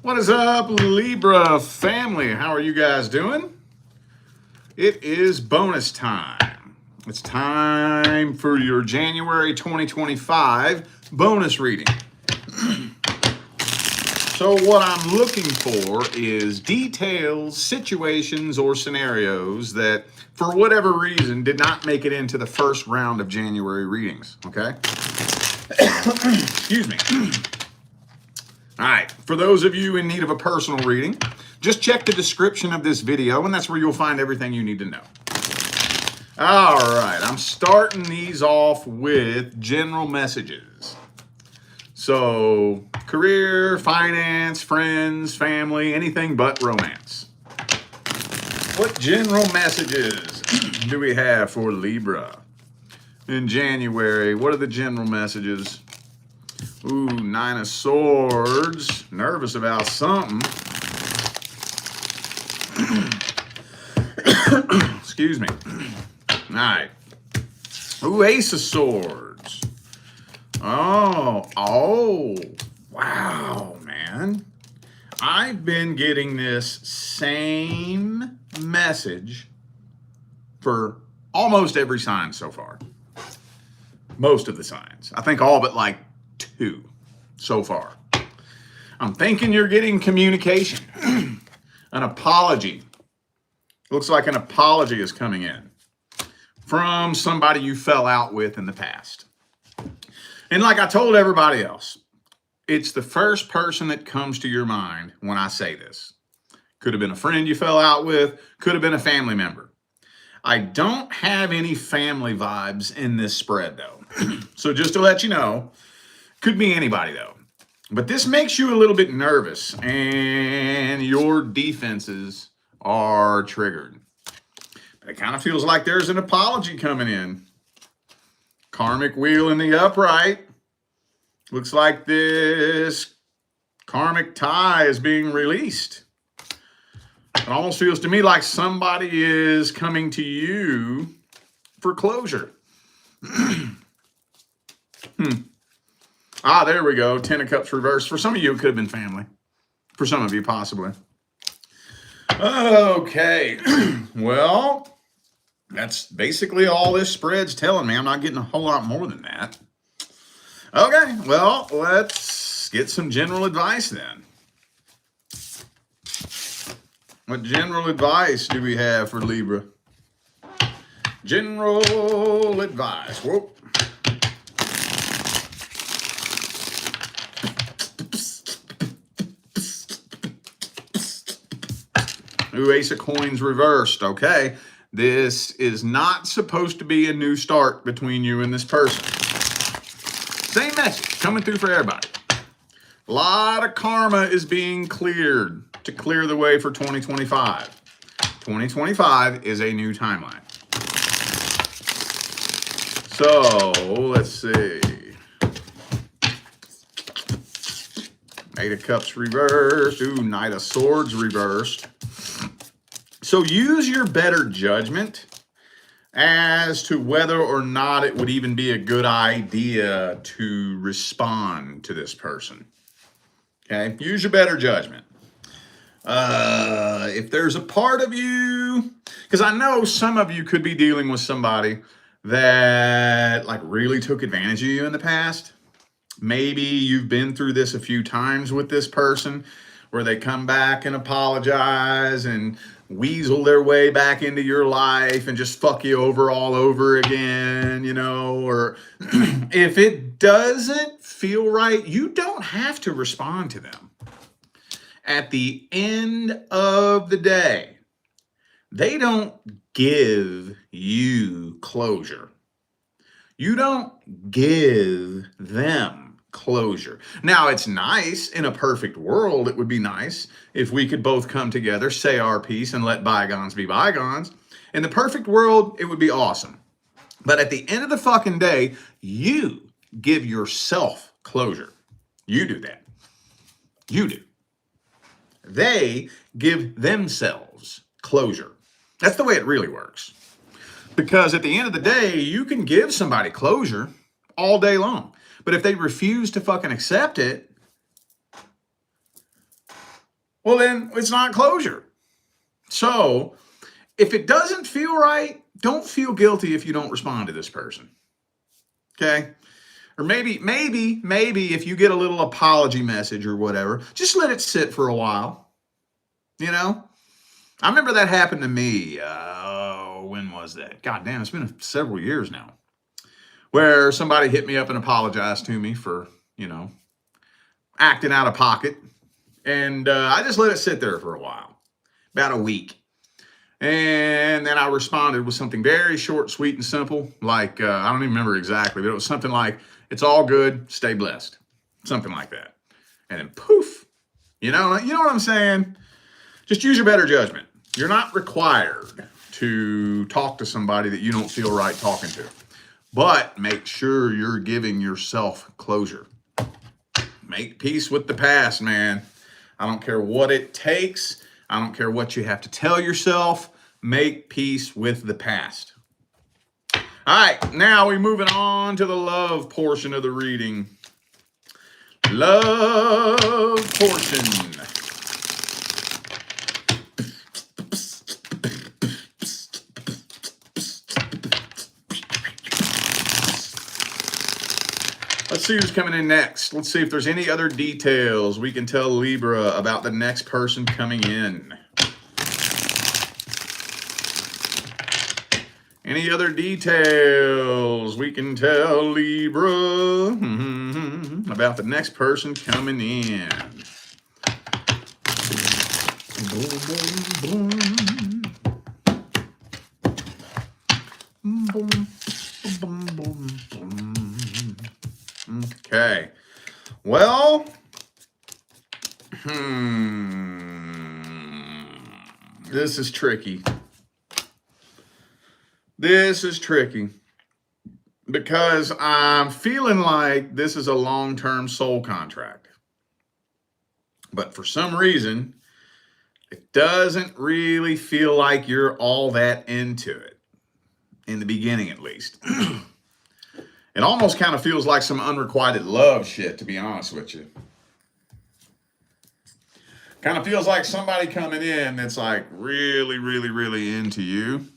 What is up, Libra family? How are you guys doing? It is bonus time. It's time for your January 2025 bonus reading. So what I'm looking for is details, situations, or scenarios that, for whatever reason, did not make it into the first round of January readings, okay? Excuse me. All right, for those of you in need of a personal reading, just check the description of this video, and that's where you'll find everything you need to know. All right, I'm starting these off with general messages. So, career, finance, friends, family, anything but romance. What general messages do we have for Libra in January? What are the general messages? Ooh, Nine of Swords. Nervous about something. Excuse me. All right. Ooh, Ace of Swords. Oh, wow, man. I've been getting this same message for almost every sign so far. Most of the signs. I think all but like 2 so far. I'm thinking you're getting communication. An apology. Looks like an apology is coming in from somebody you fell out with in the past. And like I told everybody else, it's the first person that comes to your mind when I say this. Could have been a friend you fell out with, could have been a family member. I don't have any family vibes in this spread though. So just to let you know, could be anybody though. But this makes you a little bit nervous and your defenses are triggered. It kind of feels like there's an apology coming in. Karmic wheel in the upright. Looks like this karmic tie is being released. It almost feels to me like somebody is coming to you for closure. Ah, there we go. 10 of Cups reversed. For some of you, it could have been family. For some of you, possibly. Okay. Well, that's basically all this spread's telling me. I'm not getting a whole lot more than that. Okay, well, let's get some general advice then. What general advice do we have for Libra? General advice. Whoa. Ooh, Ace of Coins reversed. Okay. This is not supposed to be a new start between you and this person. Same message coming through for everybody. A lot of karma is being cleared to clear the way for 2025. 2025 is a new timeline. So, let's see. 8 of Cups reversed. Ooh, Knight of Swords reversed. So use your better judgment as to whether or not it would even be a good idea to respond to this person. Okay? Use your better judgment. If there's a part of you, because I know some of you could be dealing with somebody that like really took advantage of you in the past. Maybe you've been through this a few times with this person where they come back and apologize and weasel their way back into your life and just fuck you over all over again, you know, or if it doesn't feel right, you don't have to respond to them. At the end of the day, they don't give you closure. You don't give them closure. Now, it's nice in a perfect world. It would be nice if we could both come together, say our piece, and let bygones be bygones. In the perfect world, it would be awesome. But at the end of the fucking day, you give yourself closure. You do that. You do. They give themselves closure. That's the way it really works. Because at the end of the day, you can give somebody closure all day long. But if they refuse to fucking accept it, well, then it's not closure. So if it doesn't feel right, don't feel guilty if you don't respond to this person. Okay? Or maybe if you get a little apology message or whatever, just let it sit for a while. You know? I remember that happened to me. When was that? God damn, it's been several years now. Where somebody hit me up and apologized to me for, acting out of pocket. And I just let it sit there for a while, about a week. And then I responded with something very short, sweet, and simple. Like, I don't even remember exactly, but it was something like, it's all good, stay blessed. Something like that. And then poof. You know what I'm saying? Just use your better judgment. You're not required to talk to somebody that you don't feel right talking to. But make sure you're giving yourself closure. Make peace with the past, man. I don't care what it takes. I don't care what you have to tell yourself. Make peace with the past. All right, now we're moving on to the love portion of the reading. Love portion. Let's see who's coming in next. Let's see if there's any other details we can tell Libra about the next person coming in. Any other details we can tell Libra about the next person coming in? Okay. Well, this is tricky. This is tricky because I'm feeling like this is a long-term soul contract. But for some reason, it doesn't really feel like you're all that into it, in the beginning at least. It almost kind of feels like some unrequited love shit, to be honest with you. Kind of feels like somebody coming in that's like really, really, really into you.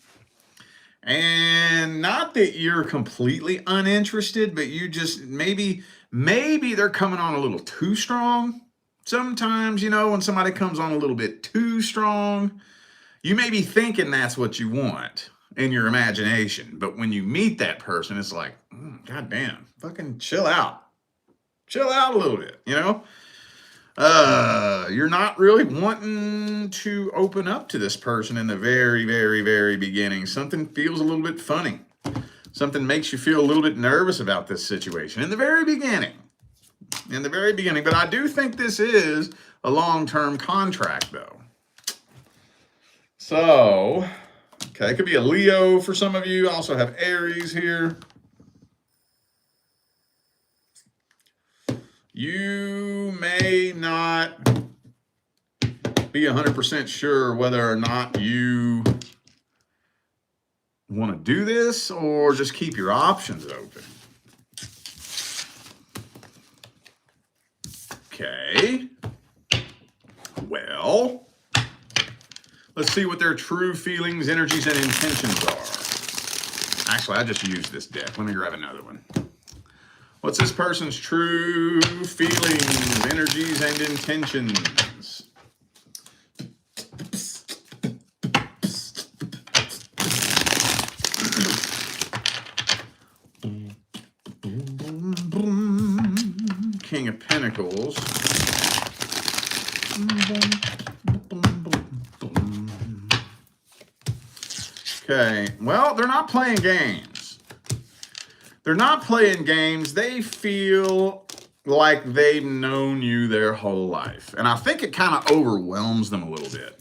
And not that you're completely uninterested, but you just maybe they're coming on a little too strong. Sometimes, when somebody comes on a little bit too strong, you may be thinking that's what you want in your imagination. But when you meet that person, it's like, God damn, fucking chill out. Chill out a little bit, You're not really wanting to open up to this person in the very, very, very beginning. Something feels a little bit funny. Something makes you feel a little bit nervous about this situation in the very beginning. But I do think this is a long-term contract, though. So, okay, it could be a Leo for some of you. I also have Aries here. You may not be 100% sure whether or not you want to do this or just keep your options open. Okay. Well, let's see what their true feelings, energies, and intentions are. Actually, I just used this deck. Let me grab another one. What's this person's true feelings, energies, and intentions? King of Pentacles. Okay, well, they're not playing games. They're not playing games. They feel like they've known you their whole life. And I think it kind of overwhelms them a little bit.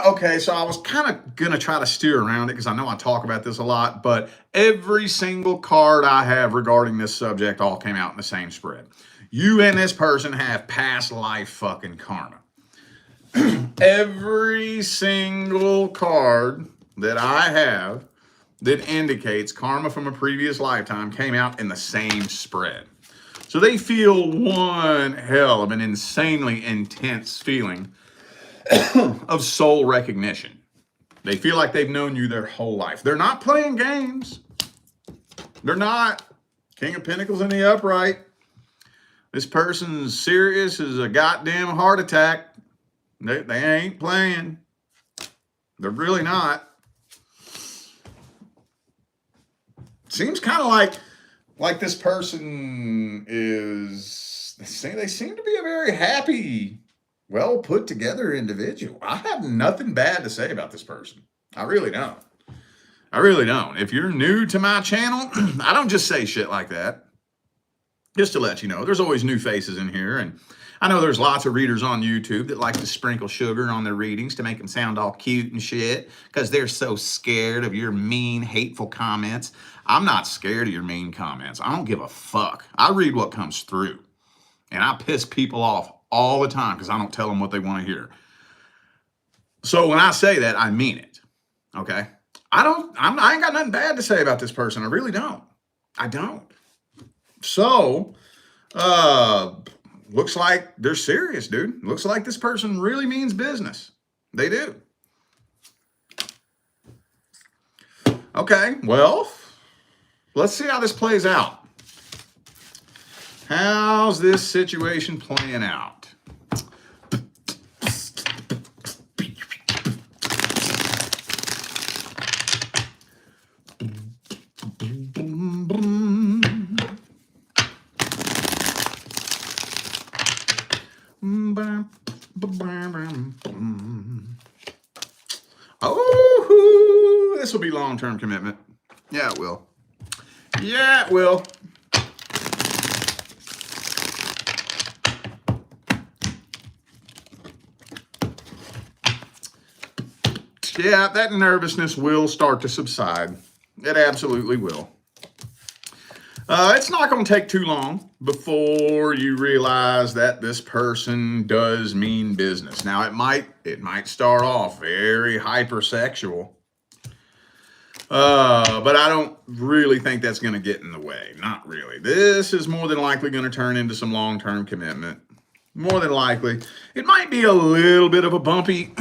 Okay, so I was kind of going to try to steer around it because I know I talk about this a lot, but every single card I have regarding this subject all came out in the same spread. You and this person have past life fucking karma. Every single card that I have that indicates karma from a previous lifetime came out in the same spread. So they feel one hell of an insanely intense feeling of soul recognition. They feel like they've known you their whole life. They're not playing games. They're not. King of Pentacles in the upright. This person's serious as a goddamn heart attack. They ain't playing. They're really not. Seems kind of like this person is, they seem to be a very happy, well put together individual. I have nothing bad to say about this person. I really don't. I really don't. If you're new to my channel, I don't just say shit like that. Just to let you know, there's always new faces in here. And I know there's lots of readers on YouTube that like to sprinkle sugar on their readings to make them sound all cute and shit because they're so scared of your mean, hateful comments. I'm not scared of your mean comments. I don't give a fuck. I read what comes through. And I piss people off all the time because I don't tell them what they want to hear. So when I say that, I mean it. Okay? I ain't got nothing bad to say about this person. I really don't. I don't. So, looks like they're serious, dude. Looks like this person really means business. They do. Okay, well, let's see how this plays out. How's this situation playing out? Oh, this will be long-term commitment. Yeah, it will. Yeah, it will. Yeah, that nervousness will start to subside. It absolutely will. It's not going to take too long before you realize that this person does mean business. Now, it might start off very hypersexual, but I don't really think that's going to get in the way. Not really. This is more than likely going to turn into some long-term commitment. More than likely. It might be a little bit of a bumpy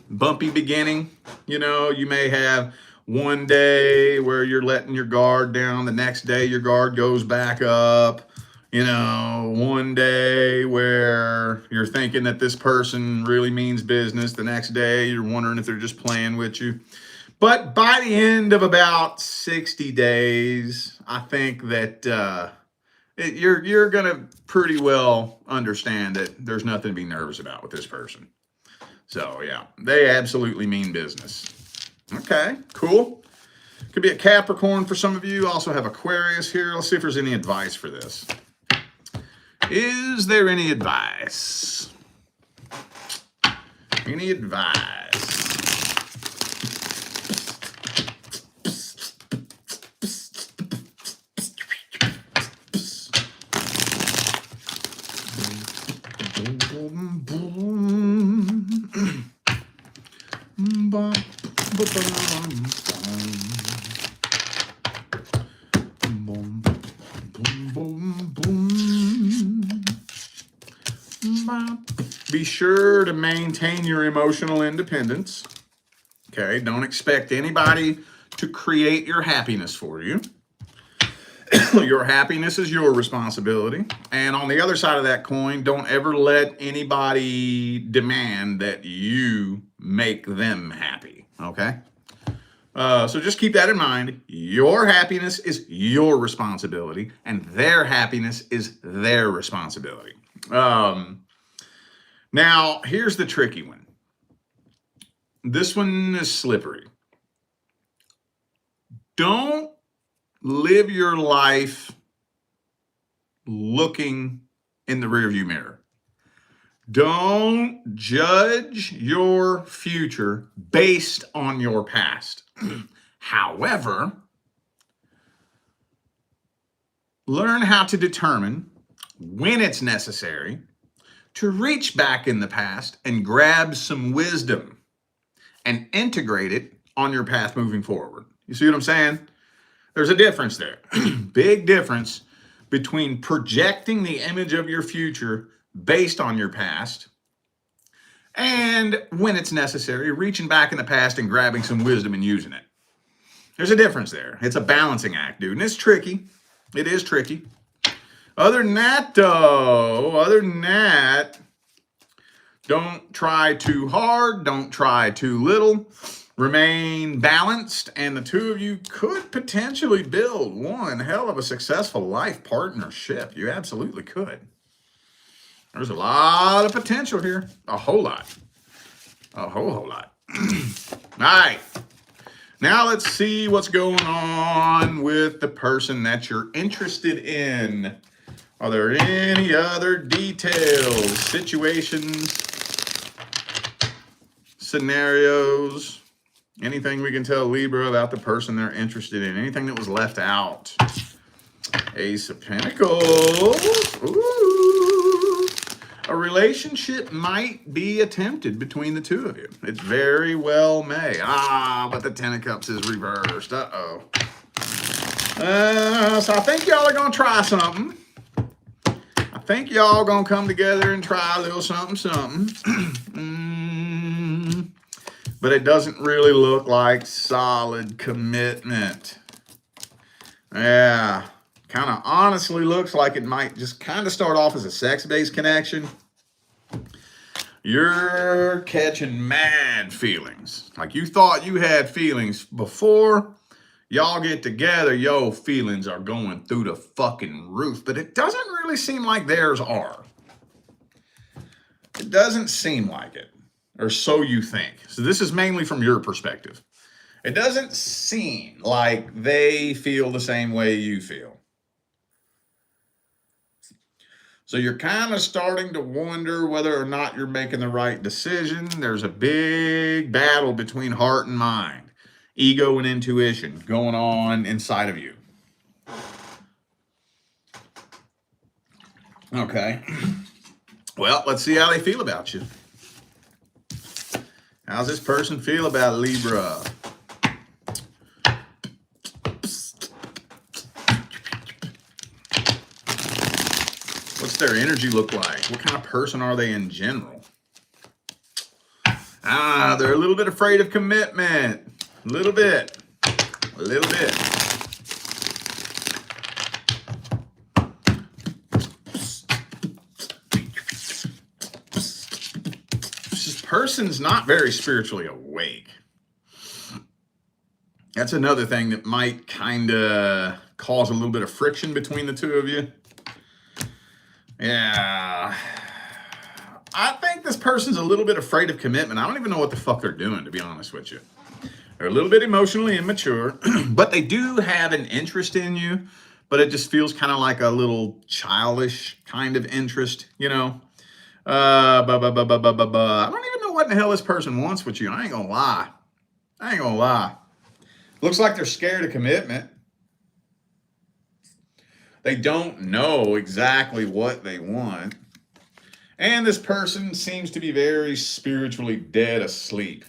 beginning. You know, you may have one day where you're letting your guard down. The next day, your guard goes back up. You know, one day where you're thinking that this person really means business. The next day, you're wondering if they're just playing with you. But by the end of about 60 days, I think that you're going to pretty well understand that there's nothing to be nervous about with this person. So, yeah, they absolutely mean business. Okay, cool. Could be a Capricorn for some of you. Also have Aquarius here. Let's see if there's any advice for this. Is there any advice? Any advice? Be sure to maintain your emotional independence. Okay, don't expect anybody to create your happiness for you. Your happiness is your responsibility. And on the other side of that coin, don't ever let anybody demand that you make them happy. Okay? So just keep that in mind. Your happiness is your responsibility, and their happiness is their responsibility. Now, here's the tricky one. This one is slippery. Don't live your life looking in the rearview mirror. Don't judge your future based on your past. However, learn how to determine when it's necessary to reach back in the past and grab some wisdom and integrate it on your path moving forward. You see what I'm saying? There's a difference there. Big difference between projecting the image of your future based on your past and, when it's necessary, reaching back in the past and grabbing some wisdom and using it. There's a difference there. It's a balancing act, dude. And it's tricky. It is tricky. Other than that, don't try too hard. Don't try too little. Remain balanced. And the two of you could potentially build one hell of a successful life partnership. You absolutely could. There's a lot of potential here. A whole lot. A whole lot. All right. Now let's see what's going on with the person that you're interested in. Are there any other details, situations, scenarios, anything we can tell Libra about the person they're interested in? Anything that was left out? Ace of Pentacles. Ooh. A relationship might be attempted between the two of you. It very well may. But the Ten of Cups is reversed. Uh-oh. So I think y'all are going to try something. I think y'all going to come together and try a little something. But it doesn't really look like solid commitment. Yeah. Kind of honestly looks like it might just kind of start off as a sex-based connection. You're catching mad feelings. Like you thought you had feelings before. Y'all get together, yo, feelings are going through the fucking roof. But it doesn't really seem like theirs are. It doesn't seem like it. Or so you think. So this is mainly from your perspective. It doesn't seem like they feel the same way you feel. So you're kind of starting to wonder whether or not you're making the right decision. There's a big battle between heart and mind, ego and intuition going on inside of you. Okay. Well, let's see how they feel about you. How's this person feel about Libra? What's their energy look like? What kind of person are they in general? They're a little bit afraid of commitment. A little bit. A little bit. This person's not very spiritually awake. That's another thing that might kind of cause a little bit of friction between the two of you. Yeah. I think this person's a little bit afraid of commitment. I don't even know what the fuck they're doing, to be honest with you. They're a little bit emotionally immature, but they do have an interest in you, but it just feels kind of like a little childish kind of interest, you know? I don't even know what in the hell this person wants with you. I ain't gonna lie. Looks like they're scared of commitment. They don't know exactly what they want. And this person seems to be very spiritually dead asleep.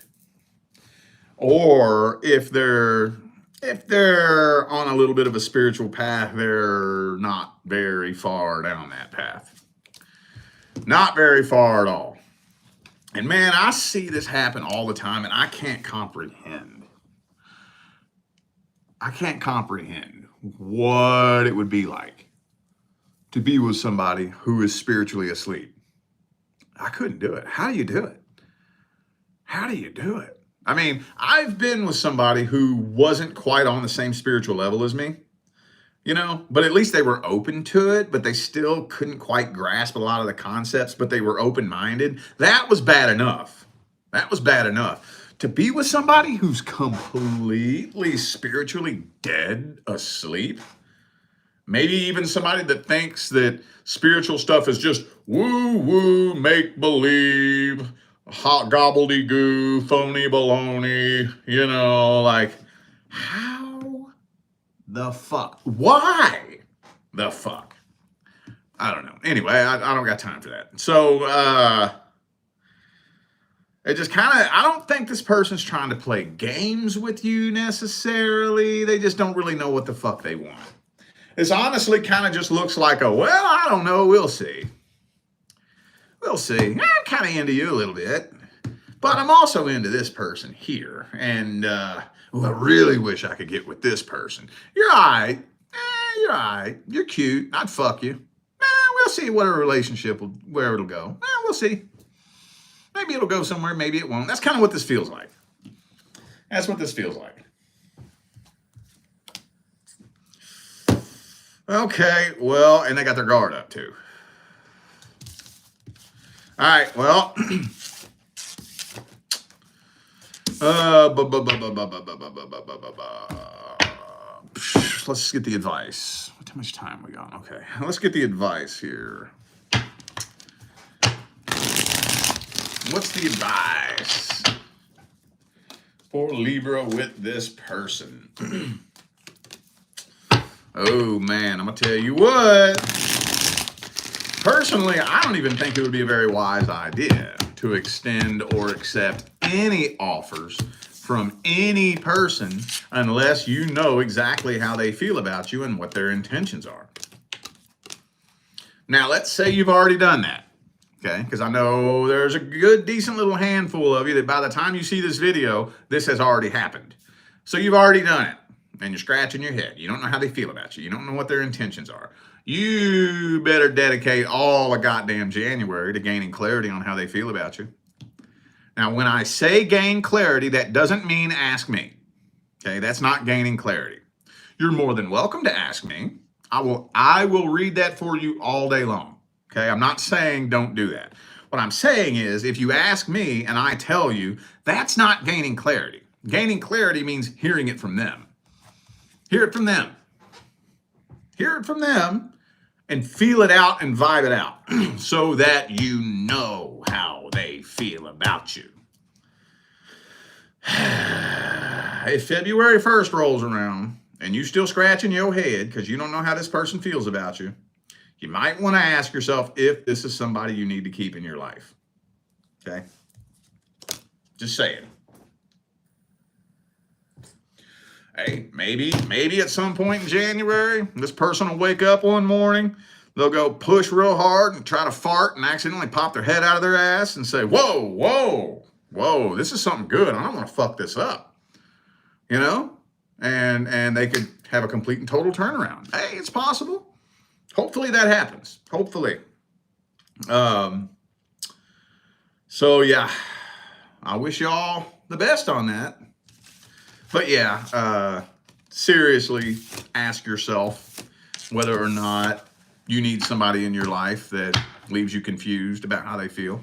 Or if they're on a little bit of a spiritual path, they're not very far down that path. Not very far at all. And man, I see this happen all the time, and I can't comprehend. What it would be like to be with somebody who is spiritually asleep. I couldn't do it. How do you do it? I mean, I've been with somebody who wasn't quite on the same spiritual level as me, you know, but at least they were open to it, but they still couldn't quite grasp a lot of the concepts, but they were open-minded. That was bad enough. To be with somebody who's completely spiritually dead asleep, maybe even somebody that thinks that spiritual stuff is just woo-woo, make-believe, hot gobbledygoo, phony baloney, you know, like, how the fuck? Why the fuck? I don't know. Anyway, I don't got time for that. So, it just kind of, I don't think this person's trying to play games with you necessarily. They just don't really know what the fuck they want. This honestly kind of just looks like a, well, I don't know, we'll see. We'll see. I'm kind of into you a little bit, but I'm also into this person here. And, well, I really wish I could get with this person. You're all right. You're all right. You're cute. I'd fuck you. We'll see where where it'll go. We'll see. Maybe it'll go somewhere. Maybe it won't. That's kind of what this feels like. That's what this feels like. Okay, well, and they got their guard up too. All right, well, let's get the advice. How much time we got? Okay, let's get the advice here. What's the advice for Libra with this person? Oh, man, I'm going to tell you what. Personally, I don't even think it would be a very wise idea to extend or accept any offers from any person unless you know exactly how they feel about you and what their intentions are. Now, let's say you've already done that, okay? Because I know there's a good, decent little handful of you that by the time you see this video, this has already happened. So you've already done it. And you're scratching your head. You don't know how they feel about you. You don't know what their intentions are. You better dedicate all of goddamn January to gaining clarity on how they feel about you. Now, when I say gain clarity, that doesn't mean ask me. Okay, that's not gaining clarity. You're more than welcome to ask me. I will read that for you all day long. Okay, I'm not saying don't do that. What I'm saying is if you ask me and I tell you, that's not gaining clarity. Gaining clarity means hearing it from them. Hear it from them. Hear it from them and feel it out and vibe it out so that you know how they feel about you. If February 1st rolls around and you still scratching your head because you don't know how this person feels about you, you might want to ask yourself if this is somebody you need to keep in your life. Okay? Just saying. Hey, maybe at some point in January, this person will wake up one morning, they'll go push real hard and try to fart and accidentally pop their head out of their ass and say, whoa, this is something good. I don't want to fuck this up, you know? And they could have a complete and total turnaround. Hey, it's possible. Hopefully that happens. Hopefully. So yeah, I wish y'all the best on that. But yeah, seriously ask yourself whether or not you need somebody in your life that leaves you confused about how they feel.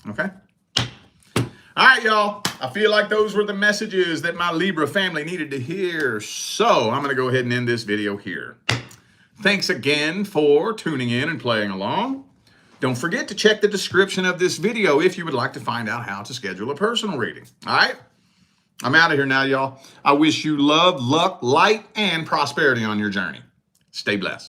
Okay? All right, y'all. I feel like those were the messages that my Libra family needed to hear. So I'm going to go ahead and end this video here. Thanks again for tuning in and playing along. Don't forget to check the description of this video if you would like to find out how to schedule a personal reading. All right? I'm out of here now, y'all. I wish you love, luck, light, and prosperity on your journey. Stay blessed.